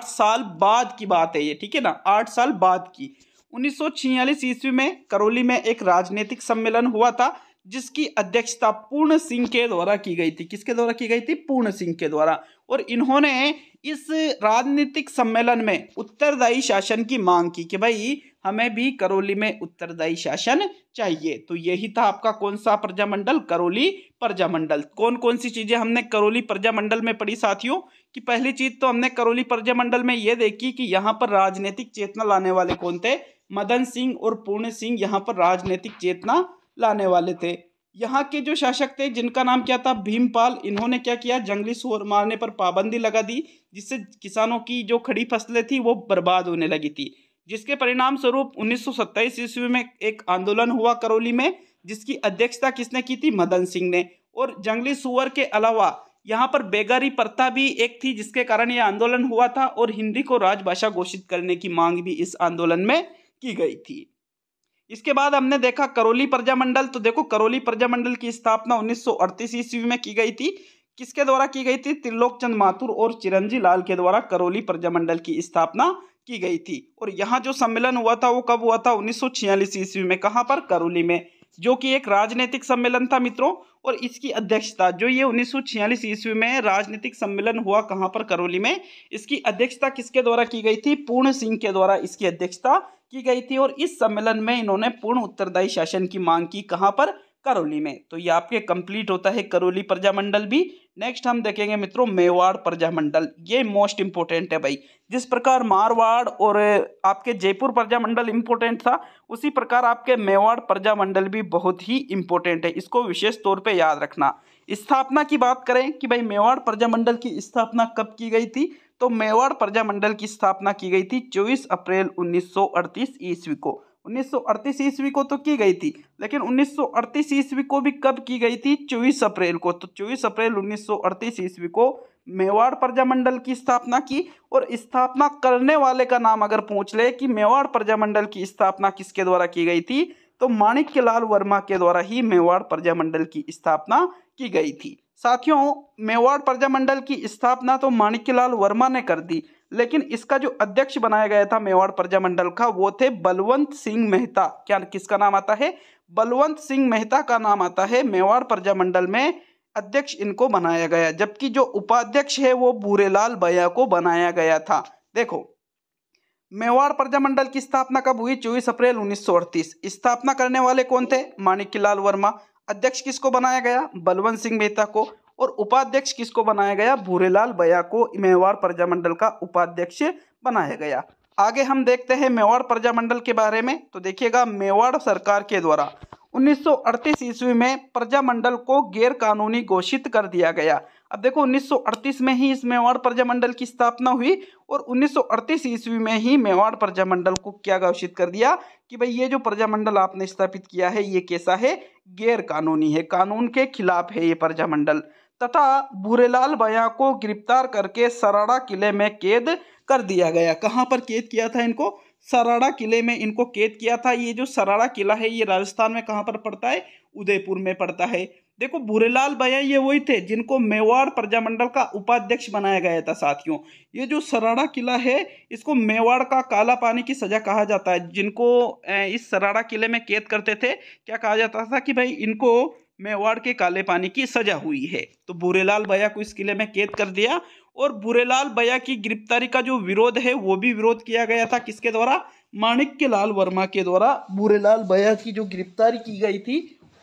साल बाद की बात है ये, ठीक है ना, 8 साल बाद की। 1946 ईस्वी में करौली में एक राजनीतिक सम्मेलन हुआ था जिसकी अध्यक्षता पूर्ण सिंह के द्वारा की गई थी। किसके द्वारा की गई थी? पूर्ण सिंह के द्वारा। और इन्होंने इस राजनीतिक सम्मेलन में उत्तरदायी शासन की मांग की कि भाई हमें भी करौली में उत्तरदायी शासन चाहिए। तो यही था आपका कौन सा प्रजामंडल? करौली प्रजामंडल। कौन कौन सी चीजें हमने करौली प्रजामंडल में पढ़ी साथियों? कि पहली चीज तो हमने करौली प्रजामंडल में ये देखी कि यहाँ पर राजनीतिक चेतना लाने वाले कौन थे? मदन सिंह और पूर्ण सिंह यहाँ पर राजनीतिक चेतना लाने वाले थे। यहाँ के जो शासक थे जिनका नाम क्या था? भीमपाल। इन्होंने क्या किया? जंगली सुअर मारने पर पाबंदी लगा दी, जिससे किसानों की जो खड़ी फसलें थी वो बर्बाद होने लगी थी, जिसके परिणाम स्वरूप 1927 ईस्वी में एक आंदोलन हुआ करौली में, जिसकी अध्यक्षता किसने की थी? मदन सिंह ने। और जंगली सुअर के अलावा यहाँ पर बेगारी प्रथा भी एक थी जिसके कारण यह आंदोलन हुआ था, और हिंदी को राजभाषा घोषित करने की मांग भी इस आंदोलन में की गई थी। इसके बाद हमने देखा करौली प्रजामंडल। तो देखो करौली प्रजामंडल की स्थापना 1938 ईस्वी में की गई थी। किसके द्वारा की गई थी? त्रिलोक चंद माथुर और चिरंजी लाल के द्वारा करौली प्रजामंडल की स्थापना की गई थी। और यहाँ जो सम्मेलन हुआ था वो कब हुआ था? 1946 ईस्वी में। कहाँ पर? करौली में, जो कि एक राजनीतिक सम्मेलन था मित्रों। और इसकी अध्यक्षता जो ये 1946 ईस्वी में राजनीतिक सम्मेलन हुआ कहाँ पर? करौली में। इसकी अध्यक्षता किसके द्वारा की गई थी? पूर्ण सिंह के द्वारा इसकी अध्यक्षता की गई थी। और इस सम्मेलन में इन्होंने पूर्ण उत्तरदायी शासन की मांग की। कहाँ पर? करौली में। तो ये आपके कंप्लीट होता है करौली प्रजामंडल भी। नेक्स्ट हम देखेंगे मित्रों मेवाड़ प्रजामंडल। ये मोस्ट इंपोर्टेंट है भाई। जिस प्रकार मारवाड़ और आपके जयपुर प्रजामंडल इंपोर्टेंट था, उसी प्रकार आपके मेवाड़ प्रजामंडल भी बहुत ही इंपोर्टेंट है। इसको विशेष तौर पे याद रखना। स्थापना की बात करें कि भाई मेवाड़ प्रजामंडल की स्थापना कब की गई थी, तो मेवाड़ प्रजामंडल की स्थापना की गई थी 24 अप्रैल 1938 ईस्वी को। 1938 ईस्वी को तो की गई थी, लेकिन 1938 ईस्वी को भी कब की गई थी, 24 अप्रैल को। तो 24 अप्रैल 1938 ईस्वी को मेवाड़ प्रजामंडल की स्थापना की। और स्थापना करने वाले का नाम अगर पूछ ले कि मेवाड़ प्रजामंडल की स्थापना किसके द्वारा की गई थी, तो माणिक्यलाल वर्मा के द्वारा ही मेवाड़ प्रजामंडल की स्थापना की गई थी। साथियों, मेवाड़ प्रजामंडल की स्थापना तो माणिक्यलाल वर्मा ने कर दी, लेकिन इसका जो अध्यक्ष बनाया गया था मेवाड़ प्रजामंडल का, वो थे बलवंत सिंह मेहता। क्या किसका नाम आता है, बलवंत सिंह मेहता का नाम आता है। मेवाड़ प्रजामंडल में अध्यक्ष इनको बनाया गया, जबकि जो उपाध्यक्ष है वो भूरेलाल भैया को बनाया गया था। देखो, मेवाड़ प्रजामंडल की स्थापना कब हुई, 24 अप्रैल 1938। स्थापना करने वाले कौन थे, माणिक्यलाल वर्मा। अध्यक्ष किसको बनाया गया, बलवंत सिंह मेहता को। और उपाध्यक्ष किसको बनाया गया, भूरेलाल भैया को मेवाड़ प्रजामंडल का उपाध्यक्ष बनाया गया। आगे हम देखते हैं मेवाड़ प्रजामंडल के बारे में। तो देखिएगा, मेवाड़ सरकार के द्वारा 1938 ईस्वी में प्रजामंडल को गैर कानूनी घोषित कर दिया गया। अब देखो, 1938 में ही इस मेवाड़ प्रजामंडल की स्थापना हुई और 1938 ईस्वी में ही मेवाड़ प्रजामंडल को क्या घोषित कर दिया कि भाई ये जो प्रजामंडल आपने स्थापित किया है ये कैसा है, गैर कानूनी है, कानून के खिलाफ है ये प्रजामंडल। तथा भूरेलाल भैया को गिरफ्तार करके सराड़ा किले में कैद कर दिया गया। कहाँ पर कैद किया था इनको, सराड़ा किले में इनको कैद किया था। ये जो सराड़ा किला है ये राजस्थान में कहाँ पर पड़ता है, उदयपुर में पड़ता है। देखो, भूरेलाल भैया ये वही थे जिनको मेवाड़ प्रजामंडल का उपाध्यक्ष बनाया गया था। साथियों, ये जो सराड़ा किला है इसको मेवाड़ का काला पानी की सजा कहा जाता है। जिनको इस सराड़ा किले में कैद करते थे, क्या कहा जाता था कि भाई इनको मेवाड़ के काले पानी की सजा हुई है। तो भूरेलाल भैया को इस किले में कैद कर दिया। और भूरेलाल भैया की गिरफ्तारी का जो विरोध है वो भी विरोध किया गया था, किसके द्वारा, माणिक्यलाल वर्मा के द्वारा। भूरेलाल भैया की जो गिरफ्तारी की गई थी,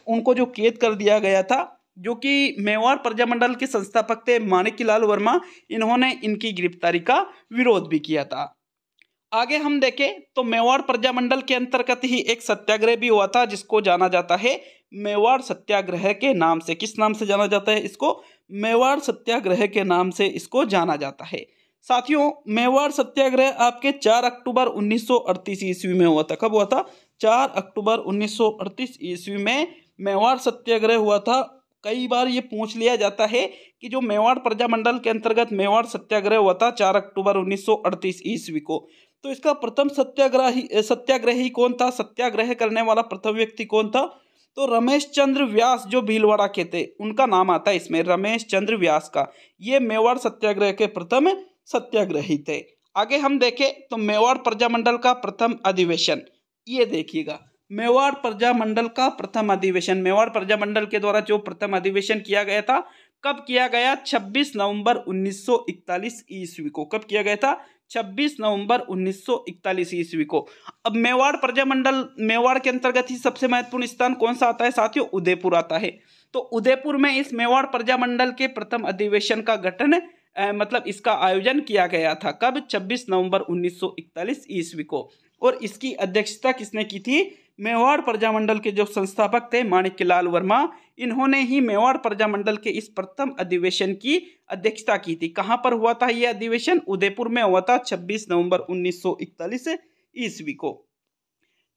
उनको जो कैद कर दिया गया था, जो कि मेवाड़ प्रजामंडल के संस्थापक थे माणिक्यलाल वर्मा, इन्होंने इनकी गिरफ्तारी का विरोध भी किया था। आगे हम देखें तो मेवाड़ प्रजामंडल के अंतर्गत ही एक सत्याग्रह भी हुआ था, जिसको जाना जाता है मेवाड़ सत्याग्रह के नाम से। किस नाम से जाना जाता है इसको, मेवाड़ सत्याग्रह के नाम से इसको जाना जाता है। साथियों, मेवाड़ सत्याग्रह आपके 4 अक्टूबर 1938 ईस्वी में हुआ था। कब हुआ था, 4 अक्टूबर 1938 ईस्वी में मेवाड़ सत्याग्रह हुआ था। कई बार ये पूछ लिया जाता है कि जो मेवाड़ प्रजामंडल के अंतर्गत मेवाड़ सत्याग्रह हुआ था 4 अक्टूबर 1938 ईस्वी को, तो इसका प्रथम सत्याग्रही कौन था, सत्याग्रह करने वाला प्रथम व्यक्ति कौन था, तो रमेश चंद्र व्यास, जो भीलवाड़ा के थे, उनका नाम आता है इसमें, रमेश चंद्र व्यास का। ये मेवाड़ सत्याग्रह के प्रथम सत्याग्रही थे। आगे हम देखें तो मेवाड़ प्रजामंडल का प्रथम अधिवेशन, ये देखिएगा, मेवाड़ प्रजामंडल का प्रथम अधिवेशन, मेवाड़ प्रजामंडल के द्वारा जो प्रथम अधिवेशन किया गया था, कब किया गया, 26 नवंबर 1941 ईस्वी को। कब किया गया था, 26 नवंबर 1941 ईस्वी को। अब मेवाड़ प्रजामंडल, मेवाड़ के अंतर्गत ही सबसे महत्वपूर्ण स्थान कौन सा आता है साथियों, उदयपुर आता है। तो उदयपुर में इस मेवाड़ प्रजामंडल के प्रथम अधिवेशन का गठन मतलब इसका आयोजन किया गया था। कब, 26 नवंबर 1941 ईस्वी को। और इसकी अध्यक्षता किसने की थी, मेवाड़ प्रजामंडल के जो संस्थापक थे माणिक्यलाल वर्मा, इन्होंने ही मेवाड़ प्रजामंडल के इस प्रथम अधिवेशन की अध्यक्षता की थी। कहाँ पर हुआ था यह अधिवेशन, उदयपुर में हुआ था 26 नवंबर 1941 ईस्वी को।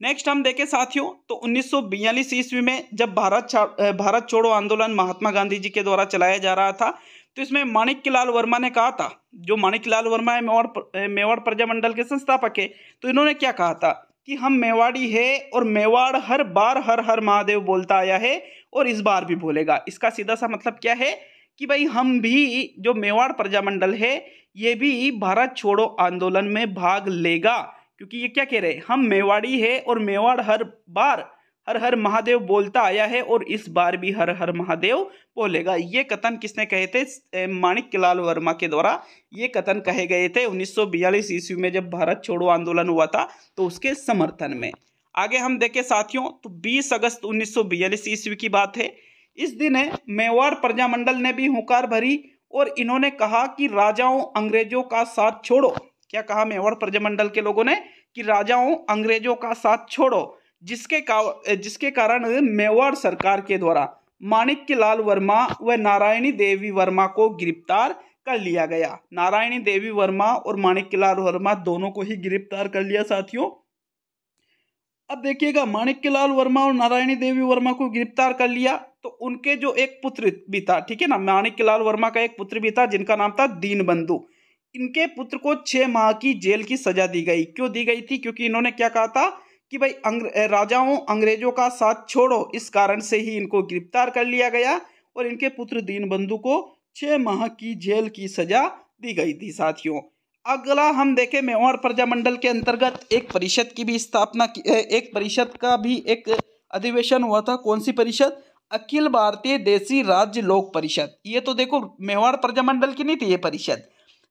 नेक्स्ट हम देखें साथियों तो 1942 ईस्वी में जब भारत छोड़ो आंदोलन महात्मा गांधी जी के द्वारा चलाया जा रहा था, तो इसमें माणिक्यलाल वर्मा ने कहा था, जो माणिक्यलाल वर्मा है मेवाड़ प्रजामंडल के संस्थापक है, तो इन्होंने क्या कहा था कि हम मेवाड़ी है और मेवाड़ हर बार हर हर महादेव बोलता आया है और इस बार भी बोलेगा। इसका सीधा सा मतलब क्या है कि भाई हम भी, जो मेवाड़ प्रजामंडल है, ये भी भारत छोड़ो आंदोलन में भाग लेगा, क्योंकि ये क्या कह रहे हैं, हम मेवाड़ी है और मेवाड़ हर बार हर हर महादेव बोलता आया है और इस बार भी हर हर महादेव बोलेगा। ये कथन किसने कहे थे, माणिक्यलाल वर्मा के द्वारा ये कथन कहे गए थे 1942 ईस्वी में जब भारत छोड़ो आंदोलन हुआ था, तो उसके समर्थन में। आगे हम देखें साथियों तो 20 अगस्त 1942 ईस्वी की बात है। इस दिन मेवाड़ प्रजामंडल ने भी हुंकार भरी और इन्होंने कहा कि राजाओं अंग्रेजों का साथ छोड़ो। क्या कहा मेवाड़ प्रजामंडल के लोगों ने कि राजाओं अंग्रेजों का साथ छोड़ो, जिसके कारण मेवाड़ सरकार के द्वारा माणिक्यलाल वर्मा व नारायणी देवी वर्मा को गिरफ्तार कर लिया गया। नारायणी देवी वर्मा और माणिक्यलाल वर्मा दोनों को ही गिरफ्तार कर लिया साथियों। अब देखिएगा, माणिक्यलाल वर्मा और नारायणी देवी वर्मा को गिरफ्तार कर लिया तो उनके जो एक पुत्र भी था, ठीक है ना, माणिक्यलाल वर्मा का एक पुत्र भी था जिनका नाम था दीनबंधु। इनके पुत्र को 6 माह की जेल की सजा दी गई। क्यों दी गई थी? क्योंकि इन्होंने क्या कहा था कि भाई राजाओं अंग्रेजों का साथ छोड़ो, इस कारण से ही इनको गिरफ्तार कर लिया गया और इनके पुत्र दीनबंधु को 6 माह की जेल की सजा दी गई थी साथियों। अगला हम देखें, मेवाड़ प्रजामंडल के अंतर्गत एक परिषद की भी स्थापना की, एक परिषद का भी एक अधिवेशन हुआ था। कौन सी परिषद? अखिल भारतीय देसी राज्य लोक परिषद। ये तो देखो मेवाड़ प्रजामंडल की नहीं थी ये परिषद,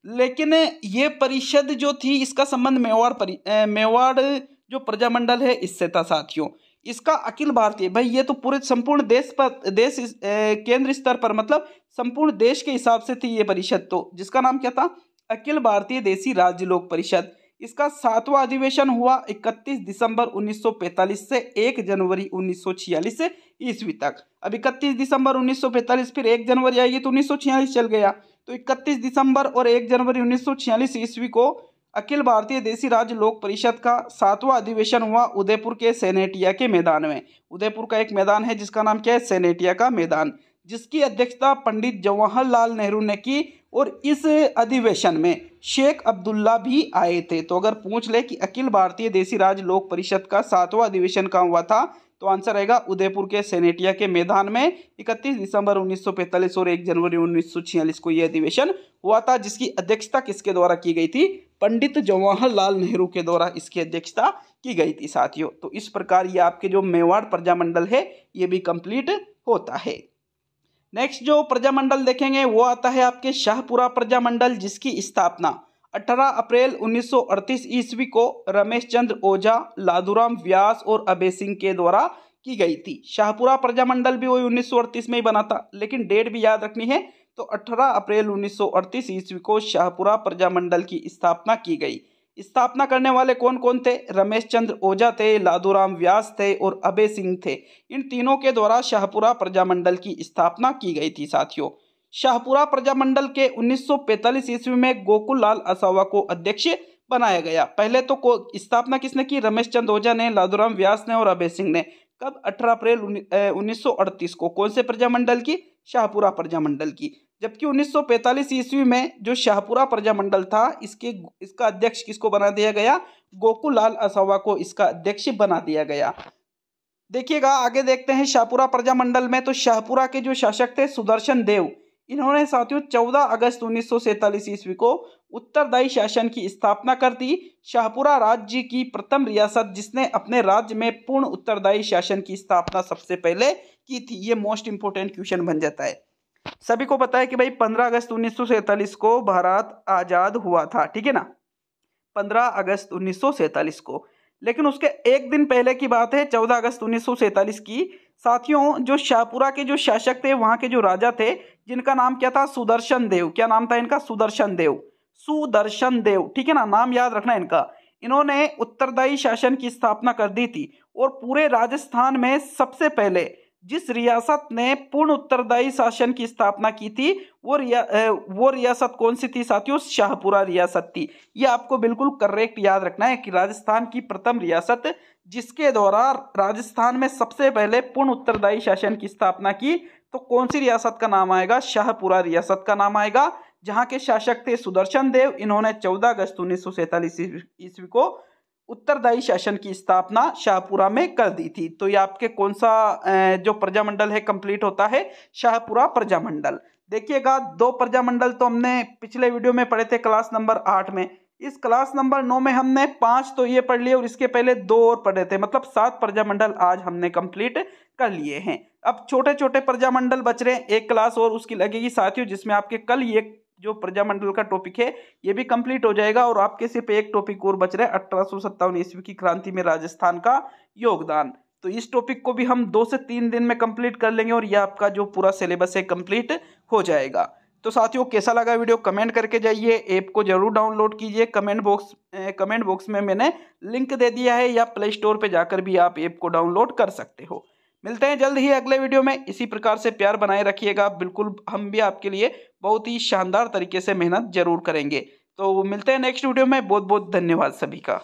लेकिन ये परिषद जो थी इसका संबंध मेवाड़ जो प्रजामंडल है इससे था साथियों। इसका अखिल भारतीय, भाई ये तो पूरे संपूर्ण देश केंद्र स्तर पर, मतलब संपूर्ण देश के हिसाब से थी ये परिषद, तो जिसका नाम क्या था? अखिल भारतीय देसी राज्य लोक परिषद। इसका 7वां अधिवेशन हुआ 31 दिसंबर 1945 से 1 जनवरी 1946 ईस्वी तक। अब 31 दिसंबर 1945 फिर 1 जनवरी आएगी तो 1946 चल गया, तो 31 दिसंबर और 1 जनवरी 1946 ईस्वी को अखिल भारतीय देसी राज्य लोक परिषद का 7वां अधिवेशन हुआ उदयपुर के सेनेटिया के मैदान में। उदयपुर का एक मैदान है जिसका नाम क्या है? सेनेटिया का मैदान, जिसकी अध्यक्षता पंडित जवाहरलाल नेहरू ने की और इस अधिवेशन में शेख अब्दुल्ला भी आए थे। तो अगर पूछ ले कि अखिल भारतीय देसी राज्य लोक परिषद का 7वां अधिवेशन कहाँ हुआ था, तो आंसर रहेगा उदयपुर के सेनेटिया के मैदान में 31 दिसंबर 1945 और 1 जनवरी 1946 को यह अधिवेशन हुआ था, जिसकी अध्यक्षता किसके द्वारा की गई थी? पंडित जवाहरलाल नेहरू के द्वारा इसकी अध्यक्षता की गई थी साथियों। तो इस प्रकार ये आपके जो मेवाड़ प्रजामंडल है ये भी कंप्लीट होता है। नेक्स्ट जो प्रजामंडल देखेंगे वो आता है आपके शाहपुरा प्रजामंडल, जिसकी स्थापना 18 अप्रैल 1938 ईस्वी को रमेश चंद्र ओझा, लादूराम व्यास और अभय सिंह के द्वारा की गई थी। शाहपुरा प्रजामंडल भी वही 1938 में ही बना था, लेकिन डेट भी याद रखनी है। तो 18 अप्रैल 1938 ईस्वी को शाहपुरा प्रजामंडल की स्थापना की गई। स्थापना करने वाले कौन कौन थे? रमेश चंद्र ओझा थे, लादूराम व्यास थे और अभय सिंह थे। इन तीनों के द्वारा शाहपुरा प्रजामंडल की स्थापना की गई थी साथियों। शाहपुरा प्रजामंडल के 1945 ईस्वी में गोकुल लाल असावा को अध्यक्ष बनाया गया। पहले तो स्थापना किसने की? रमेश चंद्र ओझा ने, लादूराम व्यास ने और अभय सिंह ने। कब? 18 अप्रैल 1938 को। कौन से प्रजामंडल की? शाहपुरा प्रजामंडल की। जबकि 1945 ईस्वी में जो शाहपुरा प्रजामंडल था इसका अध्यक्ष किसको बना दिया गया? गोकुल लाल असावा को इसका अध्यक्ष बना दिया गया। देखिएगा आगे देखते हैं शाहपुरा प्रजामंडल में। तो शाहपुरा के जो शासक थे सुदर्शन देव, इन्होंने साथियों 14 अगस्त 1947 ईस्वी को उत्तरदायी शासन की स्थापना कर दी। शाहपुरा राज्य की प्रथम रियासत जिसने अपने राज्य में पूर्ण उत्तरदायी शासन की स्थापना सबसे पहले की थी। ये मोस्ट इंपोर्टेंट क्वेश्चन बन जाता है। सभी को पता है कि भाई 15 अगस्त 1947 को भारत आजाद हुआ था, ठीक है ना, 15 अगस्त 1947 को। लेकिन उसके एक दिन पहले की बात है, 14 अगस्त 1947 की। साथियों जो शाहपुरा के जो शासक थे, वहां के जो राजा थे, जिनका नाम क्या था? सुदर्शन देव। क्या नाम था इनका? सुदर्शन देव। सुदर्शन देव, ठीक है ना, नाम याद रखना इनका। इन्होंने उत्तरदायी शासन की स्थापना कर दी थी और पूरे राजस्थान में सबसे पहले जिस रियासत ने पूर्ण उत्तरदायी शासन की स्थापना की थी वो रियासत कौन सी थी साथियों? शाहपुरा रियासत थी। ये आपको बिल्कुल करेक्ट याद रखना है कि राजस्थान की प्रथम रियासत जिसके द्वारा राजस्थान में सबसे पहले पूर्ण उत्तरदायी शासन की स्थापना की, तो कौन सी रियासत का नाम आएगा? शाहपुरा रियासत का नाम आएगा, जहां के शासक थे सुदर्शन देव। इन्होंने 14 अगस्त 1947 ईस्वी को उत्तरदायी शासन की स्थापना शाहपुरा में कर दी थी। तो ये आपके कौन सा जो प्रजामंडल है कंप्लीट होता है? शाहपुरा प्रजामंडल। देखिएगा 2 प्रजामंडल तो हमने पिछले वीडियो में पढ़े थे क्लास नंबर 8 में। इस क्लास नंबर 9 में हमने 5 तो ये पढ़ लिए और इसके पहले 2 और पढ़े थे, मतलब 7 प्रजामंडल आज हमने कंप्लीट कर लिए हैं। अब छोटे छोटे प्रजामंडल बच रहे हैं, एक क्लास और उसकी लगेगी साथियों, जिसमें आपके कल ये जो प्रजामंडल का टॉपिक है ये भी कंप्लीट हो जाएगा और आपके सिर्फ एक टॉपिक और बच रहा है, 1857 ईस्वी की क्रांति में राजस्थान का योगदान। तो इस टॉपिक को भी हम 2 से 3 दिन में कंप्लीट कर लेंगे और यह आपका जो पूरा सिलेबस है कंप्लीट हो जाएगा। तो साथियों, कैसा लगा वीडियो कमेंट करके जाइए। ऐप को जरूर डाउनलोड कीजिए। कमेंट बॉक्स में मैंने लिंक दे दिया है, या प्ले स्टोर पे जाकर भी आप ऐप को डाउनलोड कर सकते हो। मिलते हैं जल्द ही अगले वीडियो में। इसी प्रकार से प्यार बनाए रखिएगा। बिल्कुल हम भी आपके लिए बहुत ही शानदार तरीके से मेहनत जरूर करेंगे। तो मिलते हैं नेक्स्ट वीडियो में। बहुत बहुत धन्यवाद सभी का।